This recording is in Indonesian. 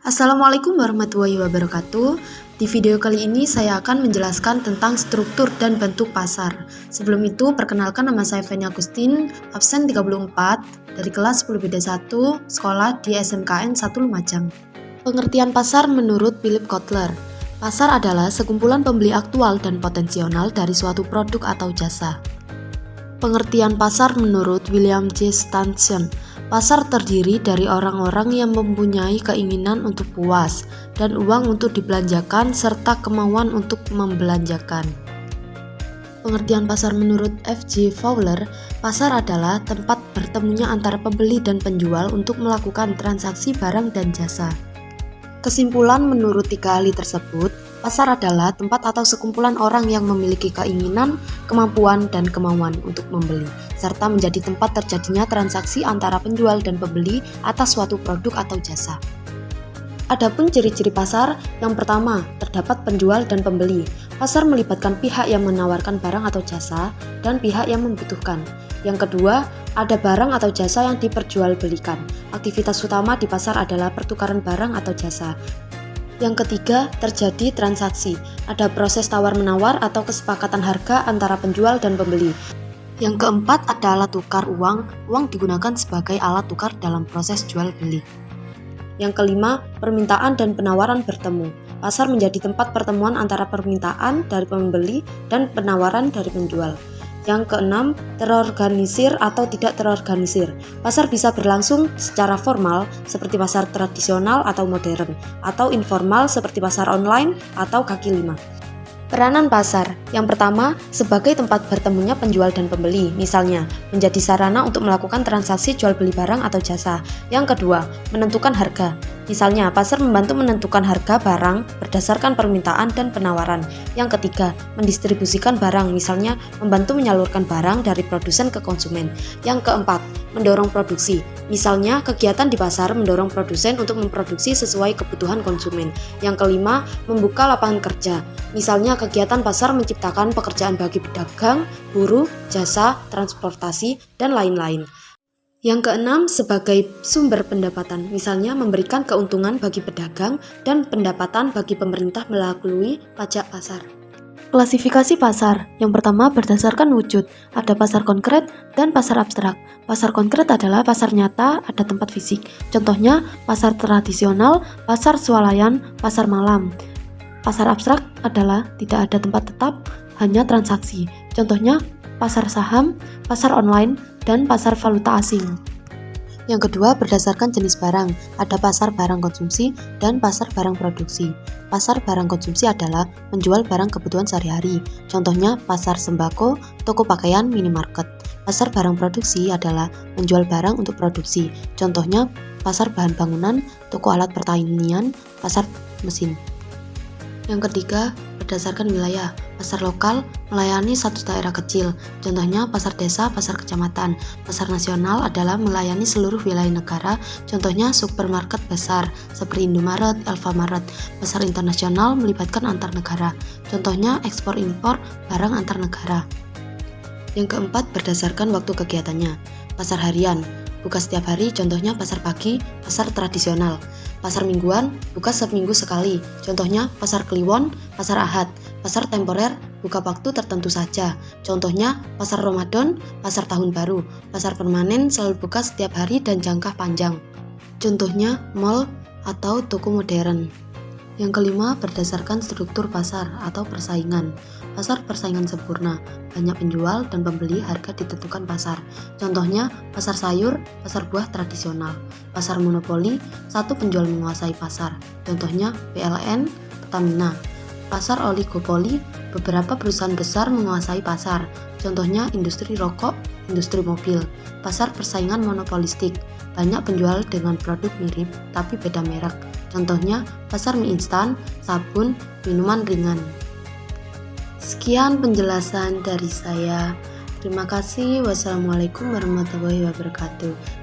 Assalamualaikum warahmatullahi wabarakatuh. Di video kali ini saya akan menjelaskan tentang struktur dan bentuk pasar. Sebelum itu, perkenalkan nama saya Feni Agustin, absen 34 dari kelas 10 BD1, sekolah di SMKN 1 Lumajang. Pengertian pasar menurut Philip Kotler. Pasar adalah sekumpulan pembeli aktual dan potensial dari suatu produk atau jasa. Pengertian pasar menurut William J. Stanton. Pasar terdiri dari orang-orang yang mempunyai keinginan untuk puas dan uang untuk dibelanjakan serta kemauan untuk membelanjakan. Pengertian pasar menurut F.J. Fowler, pasar adalah tempat bertemunya antara pembeli dan penjual untuk melakukan transaksi barang dan jasa. Kesimpulan menurut tiga ahli tersebut, pasar adalah tempat atau sekumpulan orang yang memiliki keinginan, kemampuan, dan kemauan untuk membeli, serta menjadi tempat terjadinya transaksi antara penjual dan pembeli atas suatu produk atau jasa. Adapun ciri-ciri pasar, yang pertama, terdapat penjual dan pembeli. Pasar melibatkan pihak yang menawarkan barang atau jasa dan pihak yang membutuhkan. Yang kedua, ada barang atau jasa yang diperjualbelikan. Aktivitas utama di pasar adalah pertukaran barang atau jasa. Yang ketiga, terjadi transaksi. Ada proses tawar-menawar atau kesepakatan harga antara penjual dan pembeli. Yang keempat, ada alat tukar uang. Uang digunakan sebagai alat tukar dalam proses jual-beli. Yang kelima, permintaan dan penawaran bertemu. Pasar menjadi tempat pertemuan antara permintaan dari pembeli dan penawaran dari penjual. Yang keenam, terorganisir atau tidak terorganisir. Pasar bisa berlangsung secara formal seperti pasar tradisional atau modern, atau informal seperti pasar online atau kaki lima. Peranan pasar, yang pertama, sebagai tempat bertemunya penjual dan pembeli, misalnya menjadi sarana untuk melakukan transaksi jual beli barang atau jasa. Yang kedua, menentukan harga. Misalnya, pasar membantu menentukan harga barang berdasarkan permintaan dan penawaran. Yang ketiga, mendistribusikan barang, misalnya membantu menyalurkan barang dari produsen ke konsumen. Yang keempat, mendorong produksi. Misalnya, kegiatan di pasar mendorong produsen untuk memproduksi sesuai kebutuhan konsumen. Yang kelima, membuka lapangan kerja. Misalnya, kegiatan pasar menciptakan pekerjaan bagi pedagang, buruh, jasa, transportasi, dan lain-lain. Yang keenam, sebagai sumber pendapatan, misalnya memberikan keuntungan bagi pedagang dan pendapatan bagi pemerintah melalui pajak pasar. Klasifikasi pasar, yang pertama berdasarkan wujud, ada pasar konkret dan pasar abstrak. Pasar konkret adalah pasar nyata, ada tempat fisik. Contohnya, pasar tradisional, pasar swalayan, pasar malam. Pasar abstrak adalah tidak ada tempat tetap, hanya transaksi. Contohnya, pasar saham, pasar online, dan pasar valuta asing. Yang kedua, berdasarkan jenis barang, ada pasar barang konsumsi dan pasar barang produksi. Pasar barang konsumsi adalah menjual barang kebutuhan sehari-hari. Contohnya, pasar sembako, toko pakaian, minimarket. Pasar barang produksi adalah menjual barang untuk produksi. Contohnya, pasar bahan bangunan, toko alat pertanian, pasar mesin. Yang ketiga, berdasarkan wilayah. Pasar lokal melayani satu daerah kecil. Contohnya pasar desa, pasar kecamatan. Pasar nasional adalah melayani seluruh wilayah negara. Contohnya supermarket besar seperti Indomaret, Alfamaret. Pasar internasional melibatkan antar negara. Contohnya ekspor impor barang antar negara. Yang keempat, berdasarkan waktu kegiatannya. Pasar harian buka setiap hari, contohnya pasar pagi, pasar tradisional. Pasar mingguan, buka seminggu sekali, contohnya pasar Kliwon, pasar Ahad. Pasar temporer, buka waktu tertentu saja, contohnya pasar Ramadan, pasar tahun baru. Pasar permanen selalu buka setiap hari dan jangka panjang, contohnya mall atau toko modern. Yang kelima, berdasarkan struktur pasar atau persaingan. Pasar persaingan sempurna, banyak penjual dan pembeli, harga ditentukan pasar. Contohnya, pasar sayur, pasar buah tradisional. Pasar monopoli, satu penjual menguasai pasar. Contohnya, PLN, Pertamina. Pasar oligopoli, beberapa perusahaan besar menguasai pasar. Contohnya, industri rokok, industri mobil. Pasar persaingan monopolistik, banyak penjual dengan produk mirip tapi beda merek. Contohnya, pasar mie instan, sabun, minuman ringan. Sekian penjelasan dari saya. Terima kasih. Wassalamualaikum warahmatullahi wabarakatuh.